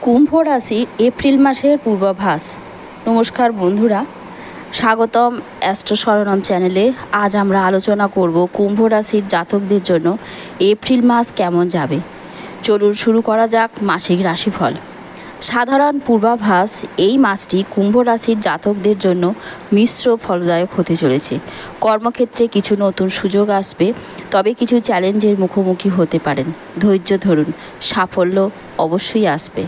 কুম্ভ রাশির এপ্রিল মাসের পূর্বাভাস। নমস্কার বন্ধুরা, স্বাগতম অ্যাস্ট্রো সরণম চ্যানেলে। আজ আমরা আলোচনা করব কুম্ভ রাশির জাতকদের জন্য এপ্রিল মাস কেমন যাবে। চলুন শুরু করা যাক মাসিক রাশিফল। সাধারণ পূর্বাভাস, এই মাসটি কুম্ভ রাশির জাতকদের জন্য মিশ্র ফলদায়ক হতে চলেছে। কর্মক্ষেত্রে কিছু নতুন সুযোগ আসবে, তবে কিছু চ্যালেঞ্জের মুখোমুখি হতে পারেন। ধৈর্য ধরুন, সাফল্য অবশ্যই আসবে।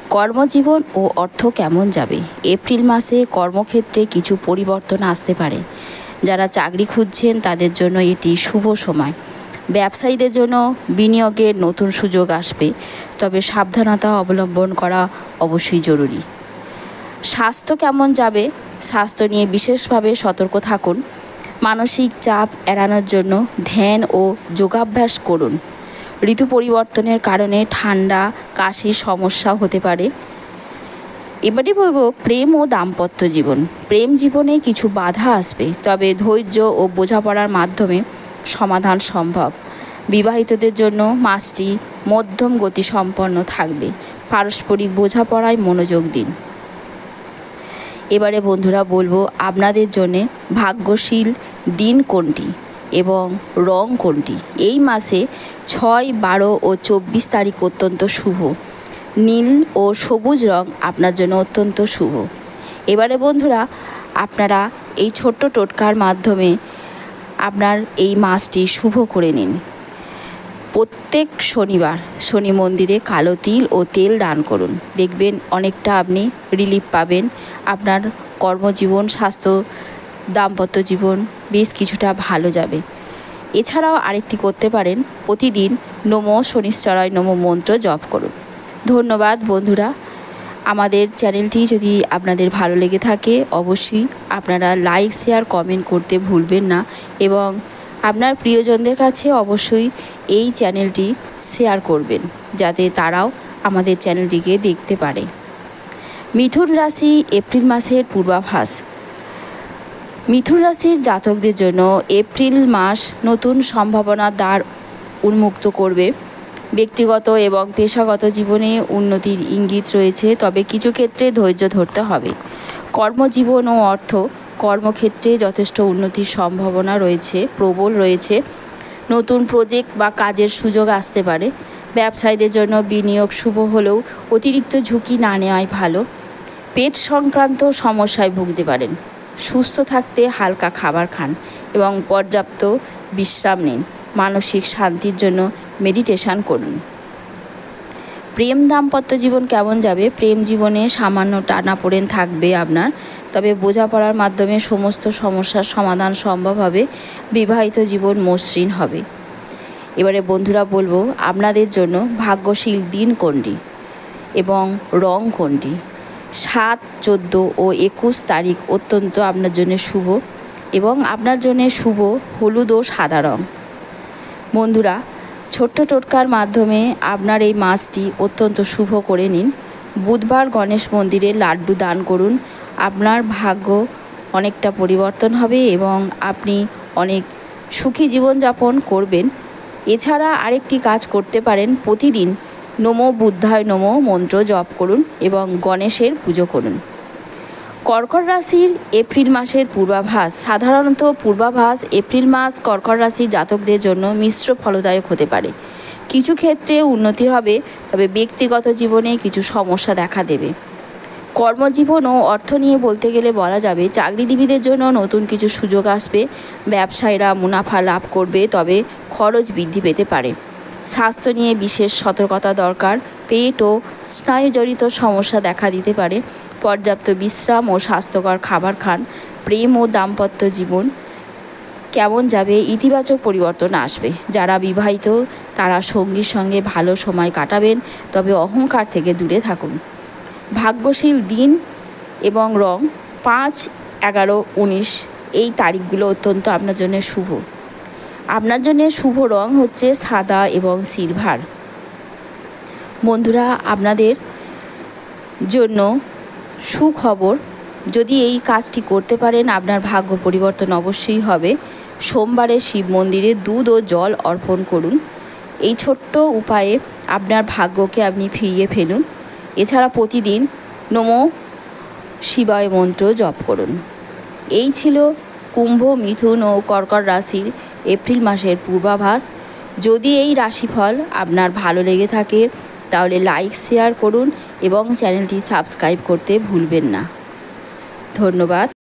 কর্মজীবন ও অর্থ কেমন যাবে। এপ্রিল মাসে কর্মক্ষেত্রে কিছু পরিবর্তন আসতে পারে। যারা চাকরি খুঁজছেন তাদের জন্য এটি শুভ সময়। ব্যবসায়ীদের জন্য বিনিয়োগের নতুন সুযোগ আসবে, তবে সাবধানতা অবলম্বন করা অবশ্যই জরুরি। স্বাস্থ্য কেমন যাবে। স্বাস্থ্য নিয়ে বিশেষভাবে সতর্ক থাকুন। মানসিক চাপ এড়ানোর জন্য ধ্যান ও যোগাভ্যাস করুন। ঋতু পরিবর্তনের কারণে ঠান্ডা কাশির সমস্যা হতে পারে। এবারে বলবো প্রেম ও দাম্পত্য জীবন। প্রেম জীবনে কিছু বাধা আসবে, তবে ধৈর্য ও বোঝাপড়ার মাধ্যমে সমাধান সম্ভব। বিবাহিতদের জন্য মাসটি মধ্যম গতিসম্পন্ন থাকবে। পারস্পরিক বোঝাপড়ায় মনোযোগ দিন। এবারে বন্ধুরা বলবো আপনাদের জন্যে ভাগ্যশীল দিন কোনটি এবং রং কোনটি। এই মাসে 6, 12 ও 24 তারিখ অত্যন্ত শুভ। নীল ও সবুজ রং আপনার জন্য অত্যন্ত শুভ। এবারে বন্ধুরা আপনারা এই ছোট্ট টোটকার মাধ্যমে আপনার এই মাসটি শুভ করে নিন। প্রত্যেক শনিবার শনি মন্দিরে কালো তিল ও তেল দান করুন। দেখবেন অনেকটা আপনি রিলিফ পাবেন। আপনার কর্মজীবন, স্বাস্থ্য, দাম্পত্য জীবন বেশ কিছুটা ভালো যাবে। এছাড়াও আরেকটি করতে পারেন, প্রতিদিন নমো শনিশ্চরায় নমো মন্ত্র জপ করুন। ধন্যবাদ বন্ধুরা। আমাদের চ্যানেলটি যদি আপনাদের ভালো লেগে থাকে অবশ্যই আপনারা লাইক, শেয়ার, কমেন্ট করতে ভুলবেন না এবং আপনার প্রিয়জনদের কাছে অবশ্যই এই চ্যানেলটি শেয়ার করবেন, যাতে তারাও আমাদের চ্যানেলটিকে দেখতে পারে। মিথুন রাশি এপ্রিল মাসের পূর্বাভাস। মিথুন রাশির জাতকদের জন্য এপ্রিল মাস নতুন সম্ভাবনার দ্বার উন্মুক্ত করবে। ব্যক্তিগত এবং পেশাগত জীবনে উন্নতির ইঙ্গিত রয়েছে, তবে কিছু ক্ষেত্রে ধৈর্য ধরতে হবে। কর্মজীবন ও অর্থ, কর্মক্ষেত্রে যথেষ্ট উন্নতির সম্ভাবনা রয়েছে, প্রবল রয়েছে। নতুন প্রজেক্ট বা কাজের সুযোগ আসতে পারে। ব্যবসায়ীদের জন্য বিনিয়োগ শুভ হলেও অতিরিক্ত ঝুঁকি না নেওয়াই ভালো। পেট সংক্রান্ত সমস্যায় ভুগতে পারেন। সুস্থ থাকতে হালকা খাবার খান এবং পর্যাপ্ত বিশ্রাম নিন। মানসিক শান্তির জন্য মেডিটেশন করুন। প্রেম দাম্পত্য জীবন কেমন যাবে। প্রেম জীবনে সামান্য টানাপোড়েন থাকবে আপনার, তবে বোঝাপড়ার মাধ্যমে সমস্ত সমস্যার সমাধান সম্ভব হবে। বিবাহিত জীবন মসৃণ হবে। এবারে বন্ধুরা বলবো আপনাদের জন্য ভাগ্যশীল দিন কোনটি এবং রং কোনটি। 7, 14 ও 21 তারিখ অত্যন্ত আপনার জন্য শুভ এবং আপনার জন্য শুভ হলুদ ও সাদা রং। বন্ধুরা ছোট্ট টোটকার মাধ্যমে আপনার এই মাসটি অত্যন্ত শুভ করে নিন। বুধবার গণেশ মন্দিরে লাড্ডু দান করুন। আপনার ভাগ্য অনেকটা পরিবর্তন হবে এবং আপনি অনেক সুখী জীবনযাপন করবেন। এছাড়া আরেকটি কাজ করতে পারেন, প্রতিদিন নমো বুদ্ধায় নমো মন্ত্র জপ করুন এবং গণেশের পুজো করুন। কর্কট রাশির এপ্রিল মাসের পূর্বাভাস। সাধারণত পূর্বাভাস এপ্রিল মাস কর্কট রাশির জাতকদের জন্য মিশ্র ফলদায়ক হতে পারে। কিছু ক্ষেত্রে উন্নতি হবে, তবে ব্যক্তিগত জীবনে কিছু সমস্যা দেখা দেবে। কর্মজীবন ও অর্থ নিয়ে বলতে গেলে বলা যাবে চাকরিজীবীদের জন্য নতুন কিছু সুযোগ আসবে। ব্যবসায়ীরা মুনাফা লাভ করবে, তবে খরচ বৃদ্ধি পেতে পারে। স্বাস্থ্য নিয়ে বিশেষ সতর্কতা দরকার। পেট ও স্নায়ুজনিত সমস্যা দেখা দিতে পারে। পর্যাপ্ত বিশ্রাম ও স্বাস্থ্যকর খাবার খান। প্রেম ও দাম্পত্য জীবন কেমন যাবে। ইতিবাচক পরিবর্তন আসবে। যারা বিবাহিত তারা সঙ্গীর সঙ্গে ভালো সময় কাটাবেন, তবে অহংকার থেকে দূরে থাকুন। ভাগ্যশীল দিন এবং রং 5, 11, 19 এই তারিখগুলো অত্যন্ত আপনার জন্য শুভ। আপনার জন্য শুভ রং হচ্ছে সাদা এবং সিলভার। বন্ধুরা আপনাদের জন্য সুখবর, যদি এই কাজটি করতে পারেন আপনার ভাগ্য পরিবর্তন অবশ্যই হবে। সোমবারে শিব মন্দিরে দুধ ও জল অর্পণ করুন। এই ছোট্ট উপায়ে আপনার ভাগ্যকে আপনি ফিরিয়ে ফেলুন। এছাড়া প্রতিদিন নমো শিবায় মন্ত্র জপ করুন। এই ছিল কুম্ভ, মিথুন ও কর্কট রাশির এপ্রিল মাসের পূর্বাভাস। যদি এই রাশিফল আপনার ভালো লেগে থাকে তাহলে লাইক, শেয়ার করুন এবং চ্যানেলটি সাবস্ক্রাইব করতে ভুলবেন না। ধন্যবাদ।